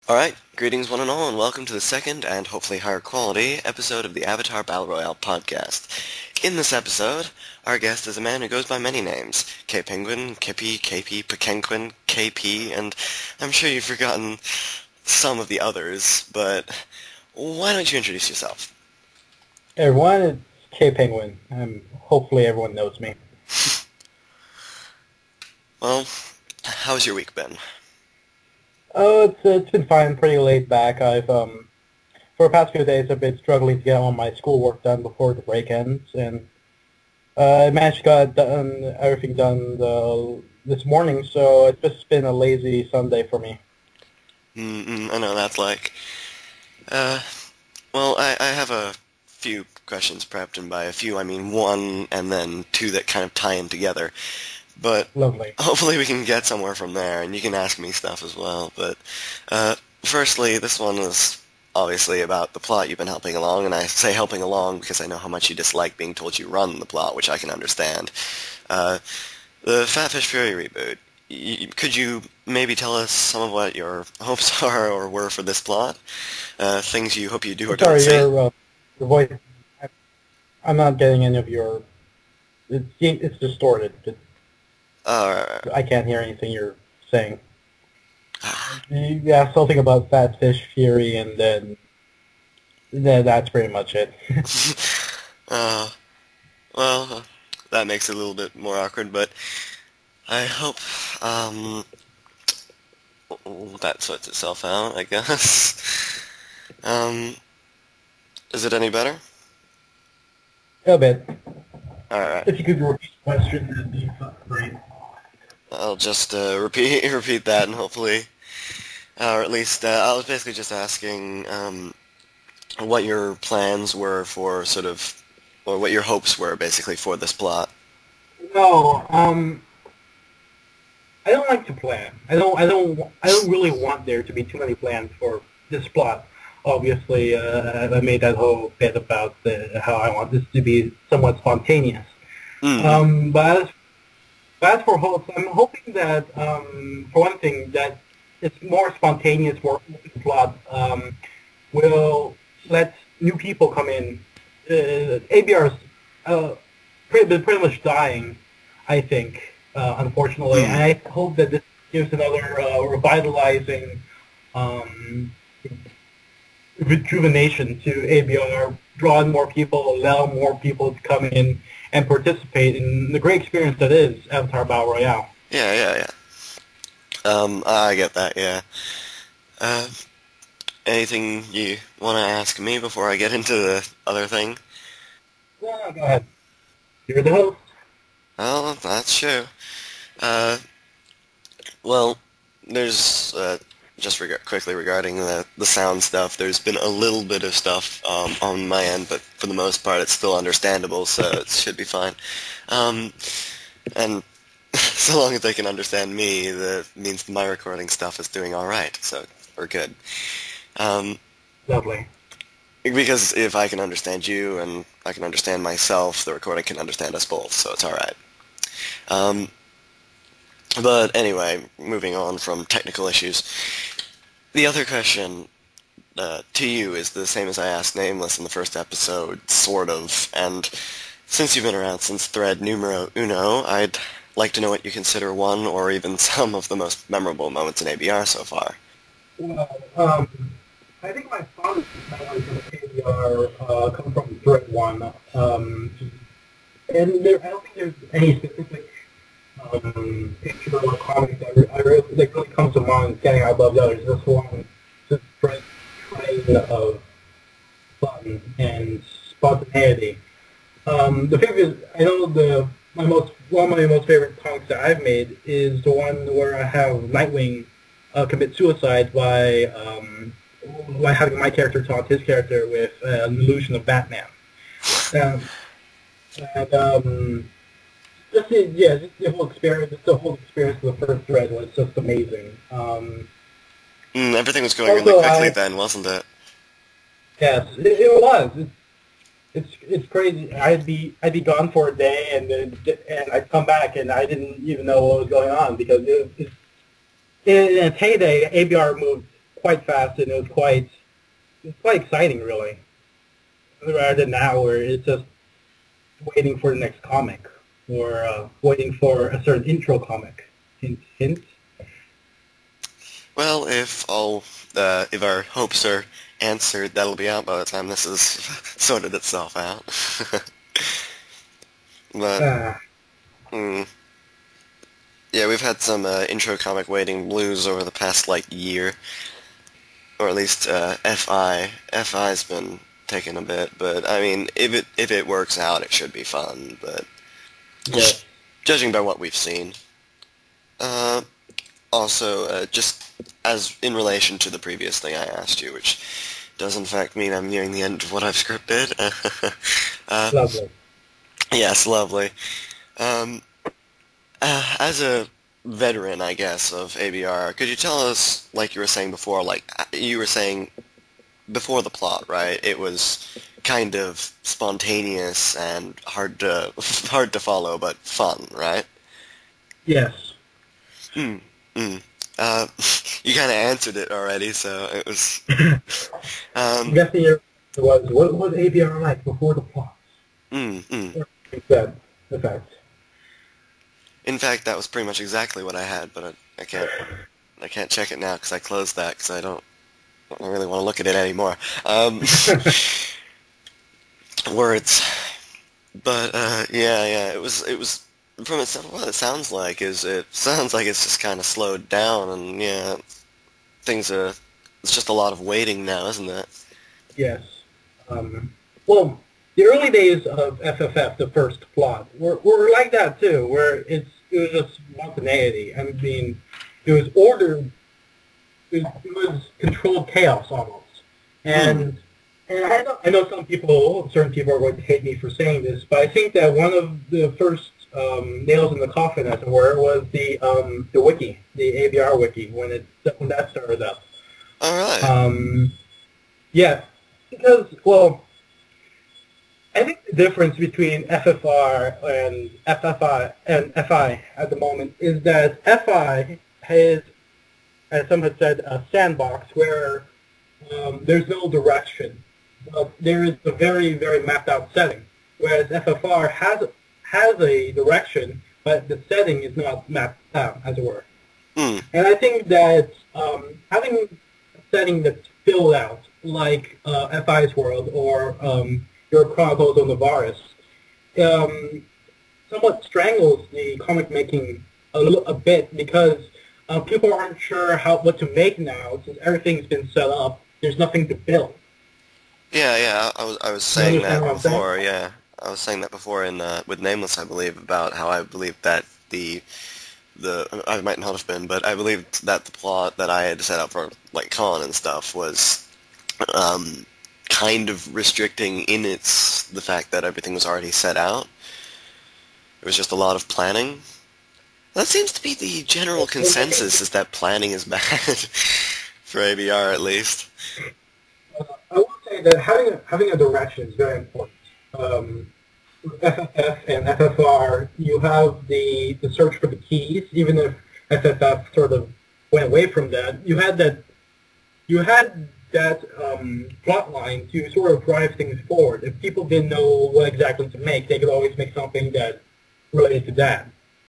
Alright, greetings one and all, and welcome to the second, and hopefully higher quality, episode of the Avatar Battle Royale podcast. In this episode, our guest is a man who goes by many names. Kpenguin, Kippy, KP, Kpenguin, KP, and I'm sure you've forgotten some of the others, but why don't you introduce yourself? Hey everyone, it's Kpenguin. Hopefully everyone knows me. Well, how's your week been? Oh, it's been fine, pretty laid back. For the past few days I've been struggling to get all my schoolwork done before the break ends, and I managed to get everything done this morning, so it's just been a lazy Sunday for me. I know that's like. Uh, well, I have a few questions prepped, and by a few I mean one and then two that kind of tie in together. But Lovely. hopefully we can get somewhere from there, and you can ask me stuff as well. But firstly, this one is obviously about the plot you've been helping along, and I say helping along because I know how much you dislike being told you run the plot, which I can understand. Uh, the Fatfish Fury reboot. Could you maybe tell us some of what your hopes are or were for this plot? Things you hope you do or don't Sorry, see? your voice. I'm not getting any of your. It's distorted. Uh, I can't hear anything you're saying. Yeah, something about Fat Fish Fury, and then that's pretty much it. uh, well, that makes it a little bit more awkward, but I hope that sorts itself out, I guess. Um, is it any better? A bit. Alright, If you could repeat the question, that'd be great. I'll just repeat that, and hopefully, or at least, I was basically just asking what your plans were for sort of, or what your hopes were basically for this plot. No, I don't like to plan. I don't really want there to be too many plans for this plot. Obviously, I made that whole bit about how I want this to be somewhat spontaneous. Mm-hmm. But as for hopes, I'm hoping that, for one thing, that it's more spontaneous, more open plot, will let new people come in. ABR is pretty much dying, I think, unfortunately. And Mm. I hope that this gives another revitalizing um, rejuvenation to ABR, draw in more people, allow more people to come in and participate in the great experience that is Avatar Battle Royale. Yeah, yeah, yeah. I get that, yeah. Uh, Anything you want to ask me before I get into the other thing? Yeah, go ahead. You're the host. Well, that's true. Uh, well, there's just quickly regarding the sound stuff. There's been a little bit of stuff on my end, but for the most part, it's still understandable, so it should be fine. Um, and so long as they can understand me, that means my recording stuff is doing all right. So we're good. Um, Lovely. because if I can understand you and I can understand myself, the recording can understand us both, so it's all right. Um, but anyway, moving on from technical issues. The other question to you is the same as I asked Nameless in the first episode, sort of. And since you've been around since thread numero uno, I'd like to know what you consider one or even some of the most memorable moments in ABR so far. Well, I think my fondest memories of ABR come from Thread 1. And I don't think there's any specific picture or comic that really comes to mind standing out above the others. This one, just train of fun and spontaneity. The thing is, I know one of my most favorite comics that I've made is the one where I have Nightwing commit suicide by having my character taunt his character with an illusion of Batman. Um, and just the whole experience of the first thread was just amazing. Everything was going really Also, quickly then, wasn't it? yes, it was. It's crazy. I'd be gone for a day, and I'd come back, and I didn't even know what was going on because in its heyday, ABR moved quite fast, and it was quite exciting, really. Rather than now, where it's just waiting for the next comic, or waiting for a certain intro comic. Hint, hint. Well, if our hopes are answered, that'll be out by the time this is sorted itself out. But, Ah, mm, yeah, we've had some intro comic waiting blues over the past, like, year. Or at least FI. FI's been taking a bit, but, I mean, if it works out, it should be fun, but yes. judging by what we've seen. Uh, Also, just as in relation to the previous thing I asked you, which does in fact mean I'm nearing the end of what I've scripted. uh, Lovely. yes, lovely. Um, as a veteran, I guess, of ABR, could you tell us, like you were saying before, like you were saying before the plot, right? It was kind of spontaneous and hard to hard to follow, but fun, right? Yes. Hmm. Mm. Uh, you kind of answered it already, so it was. I'm Um, guessing it was, what was ABR like before the plot? mm, mm. Or that effect. In fact, that was pretty much exactly what I had, but I can't check it now because I closed that because I don't really want to look at it anymore. Words, but yeah, it was from what it sounds like is it sounds like it's just kind of slowed down, and yeah, things are. It's just a lot of waiting now, isn't it? Yes. Well, the early days of FFF, the first plot, were like that too, where it was just spontaneity. I mean, it was ordered. It was controlled chaos almost. Hmm. And I know certain people are going to hate me for saying this, but I think that one of the first nails in the coffin, as it were, was the wiki, the ABR wiki, when that started up. All right. Um, yeah, because, well, I think the difference between FFR and FI at the moment is that FI has, as some have said, a sandbox where there's no direction, but there is a very, very mapped out setting. Whereas FFR has a direction, but the setting is not mapped out, as it were. Hmm. And I think that having a setting that's filled out, like FI's World or your Chronicles of Navaris, um, somewhat strangles the comic making a bit because people aren't sure what to make now since everything's been set up. There's nothing to build. Yeah. I was You saying understand that what I'm saying? before. Yeah, I was saying that before in with Nameless, I believe, about how I believe that the I might not have been, but I believed that the plot that I had set up for like Con and stuff was um, kind of restricting in the fact that everything was already set out. It was just a lot of planning. That seems to be the general And I think consensus is that planning is bad for ABR at least. I will say that having a direction is very important. With FFF and FFR, you have the search for the keys. Even if FFF sort of went away from that, you had that plot line to sort of drive things forward. If people didn't know what exactly to make, they could always make something that related to that.